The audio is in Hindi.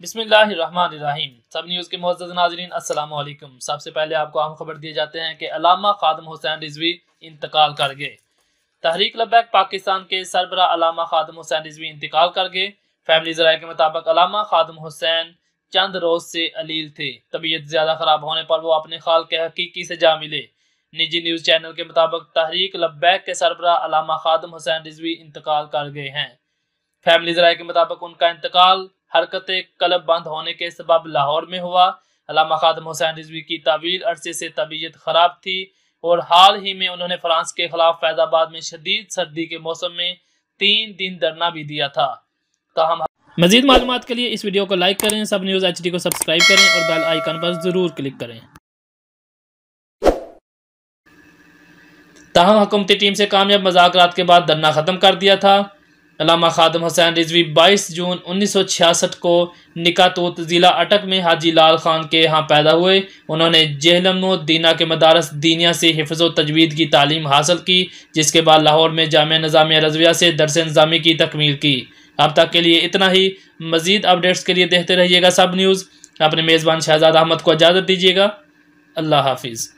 बिस्मिल्लाहिर्रहमानिर्रहीम। सब न्यूज़ के मुअज़्ज़ज़ नाज़रीन, अस्सलाम वालेकुम। सबसे पहले आपको अहम खबर दिए जाते हैं कि अल्लामा खादिम हुसैन रिजवी इंतकाल कर गए। तहरीक लब्बैक पाकिस्तान के सरबराह अल्लामा खादिम हुसैन रिजवी इंतकाल कर गए। फैमिली ज़राए के मुताबिक अल्लामा खादिम हुसैन चंद रोज से अलील थे। तबीयत ज्यादा खराब होने पर वो अपने खाल के हकीकी से जा मिले। निजी न्यूज़ चैनल के मुताबिक तहरीक लब्बैक के सरबराह अल्लामा खादिम हुसैन रिजवी इंतकाल कर गए हैं। फैमिली ज़राए के मुताबिक उनका इंतकाल हरकत कलब बंद होने के सबब लाहौर में हुआ। अल्लामा खादिम हुसैन रिजवी की तवील अरसे से तबीयत खराब थी और हाल ही में उन्होंने फ्रांस के खिलाफ फैजाबाद में शदीद सर्दी के मौसम में 3 दिन धरना भी दिया था। ताहम मजीद मालूमात के लिए इस वीडियो को लाइक करें, सब न्यूज़ HD को सब्सक्राइब करें और बेल आइकन पर ज़रूर क्लिक करें। ताहम हुकूमती टीम से कामयाब मुज़ाकरात के बाद धरना ख़त्म कर दिया था। अल्लामा खादिम हुसैन रिजवी 22 जून 1966 को निकातूत ज़िला अटक में हाजी लाल खान के यहाँ पैदा हुए। उन्होंने जेहलम दीना के मदारस दीनिया से हिफ्ज़ व तजवीद की तालीम हासिल की, जिसके बाद लाहौर में जामिया निज़ामिया रज़विया से दरस निज़ामी की तकमील की। अब तक के लिए इतना ही। मज़ीद अपडेट्स के लिए देखते रहिएगा सब न्यूज़। अपने मेज़बान शहजाद अहमद को इजाज़त दीजिएगा। अल्लाह हाफिज़।